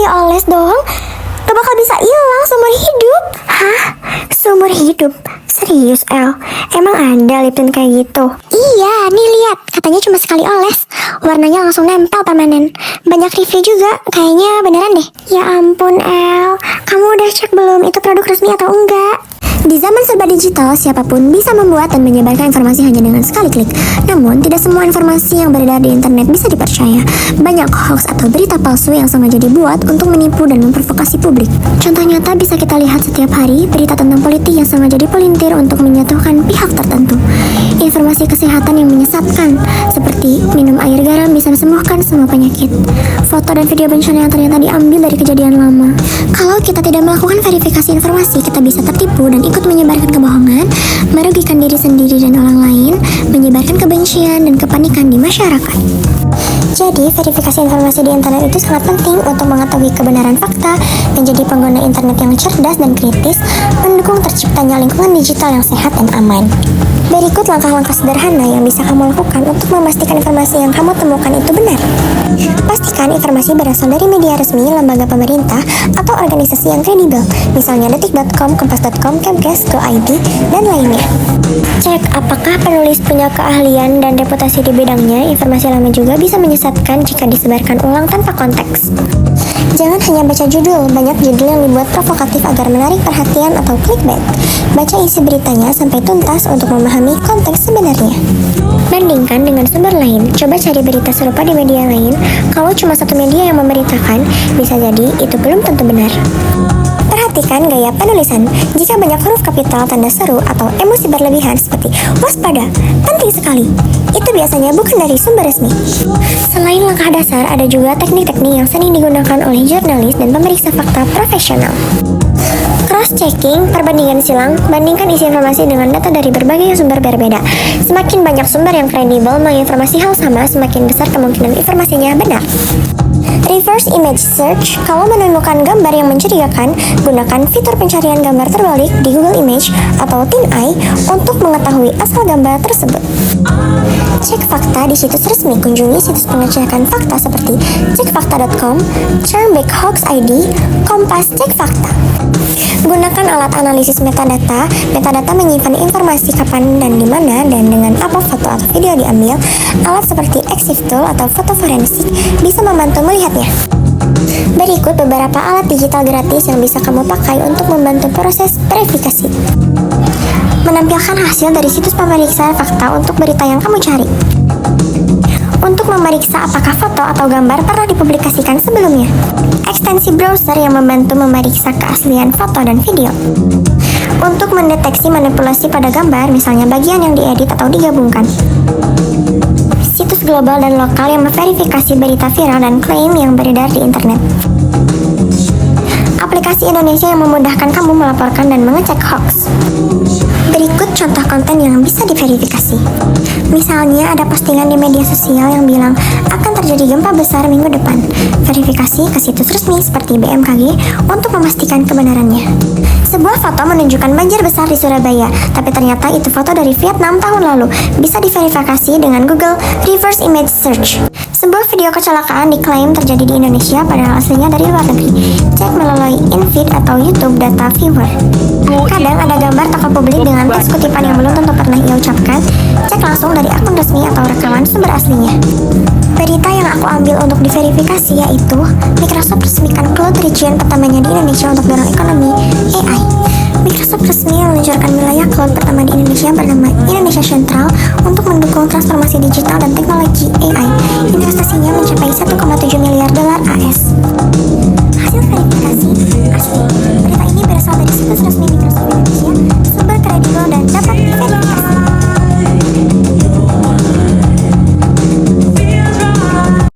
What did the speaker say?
oles doang gak bakal bisa hilang seumur hidup. Hah? Seumur hidup? Serius, El? Emang ada lip tint kayak gitu? Iya, nih lihat. Katanya cuma sekali oles, warnanya langsung nempel permanen. Banyak review juga, kayaknya beneran deh. Ya ampun, El. Kamu udah cek belum itu produk resmi atau enggak? Di zaman serba digital, siapapun bisa membuat dan menyebarkan informasi hanya dengan sekali klik. Namun, tidak semua informasi yang beredar di internet bisa dipercaya. Banyak hoax atau berita palsu yang sengaja dibuat untuk menipu dan memprovokasi publik. Contoh nyata bisa kita lihat setiap hari, berita tentang politik yang sengaja dipelintir untuk menjatuhkan pihak tertentu. Informasi kesehatan yang menyesatkan, seperti minum air garam bisa mesembuhkan semua penyakit. Foto dan video bencana yang ternyata diambil dari kejadian lama. Kalau kita tidak melakukan verifikasi informasi, kita bisa tertipu dan ikut menyebarkan kebohongan, merugikan diri sendiri dan orang lain, menyebarkan kebencian dan kepanikan di masyarakat. Jadi, verifikasi informasi di internet itu sangat penting untuk mengetahui kebenaran fakta, menjadi pengguna internet yang cerdas dan kritis, mendukung terciptanya lingkungan digital yang sehat dan aman. Berikut langkah-langkah sederhana yang bisa kamu lakukan untuk memastikan informasi yang kamu temukan itu benar. Pastikan informasi berasal dari media resmi, lembaga pemerintah, atau organisasi yang kredibel, misalnya detik.com, kompas.com, Kemkes, Go.id, dan lainnya. Cek apakah penulis punya keahlian dan reputasi di bidangnya. Informasi lama juga bisa menyesatkan jika disebarkan ulang tanpa konteks. Jangan hanya baca judul, banyak judul yang dibuat provokatif agar menarik perhatian atau clickbait. Baca isi beritanya sampai tuntas untuk memahami konteks sebenarnya. Bandingkan dengan sumber lain, coba cari berita serupa di media lain. Kalau cuma satu media yang memberitakan, bisa jadi itu belum tentu benar. Perhatikan gaya penulisan. Jika banyak huruf kapital, tanda seru, atau emosi berlebihan seperti waspada, penting sekali, itu biasanya bukan dari sumber resmi. Selain langkah dasar, ada juga teknik-teknik yang sering digunakan oleh jurnalis dan pemeriksa fakta profesional. Cross-checking, perbandingan silang, bandingkan isi informasi dengan data dari berbagai sumber berbeda. Semakin banyak sumber yang kredibel menginformasi hal sama, semakin besar kemungkinan informasinya benar. Reverse image search, kalau menemukan gambar yang mencurigakan, gunakan fitur pencarian gambar terbalik di Google Image atau TinEye untuk mengetahui asal gambar tersebut. Cek fakta di situs resmi, kunjungi situs pengecekan fakta seperti cekfakta.com, Turnback Hoax ID, Kompas Cek Fakta. Gunakan alat analisis metadata. Metadata menyimpan informasi kapan dan di mana dan dengan apa foto atau video diambil. Alat seperti EXIF Tool atau foto forensik bisa membantu melihatnya. Berikut beberapa alat digital gratis yang bisa kamu pakai untuk membantu proses verifikasi. Menampilkan hasil dari situs pemeriksa fakta untuk berita yang kamu cari. Untuk memeriksa apakah foto atau gambar pernah dipublikasikan sebelumnya. Ekstensi browser yang membantu memeriksa keaslian foto dan video. Untuk mendeteksi manipulasi pada gambar, misalnya bagian yang diedit atau digabungkan. Situs global dan lokal yang memverifikasi berita viral dan klaim yang beredar di internet. Aplikasi Indonesia yang memudahkan kamu melaporkan dan mengecek hoax. Berikut contoh konten yang bisa diverifikasi. Misalnya ada postingan di media sosial yang bilang akan terjadi gempa besar minggu depan. Verifikasi ke situs resmi seperti BMKG untuk memastikan kebenarannya. Sebuah foto menunjukkan banjir besar di Surabaya, tapi ternyata itu foto dari Vietnam tahun lalu. Bisa diverifikasi dengan Google Reverse Image Search. Sebuah video kecelakaan diklaim terjadi di Indonesia padahal aslinya dari luar negeri. Cek melalui InVid atau YouTube Data Viewer. Kadang ada gambar toko publik dengan teks kutipan yang belum tentu pernah ia ucapkan. Cek langsung dari akun resmi atau rekaman sumber aslinya. Berita yang aku ambil untuk diverifikasi yaitu Microsoft resmikan cloud region pertamanya di Indonesia untuk dorong ekonomi AI. Microsoft resmi meluncurkan wilayah cloud pertama di Indonesia bernama Indonesia Central untuk mendukung transformasi digital dan teknologi AI. Investasinya mencapai $1,7 miliar AS. Hasil verifikasi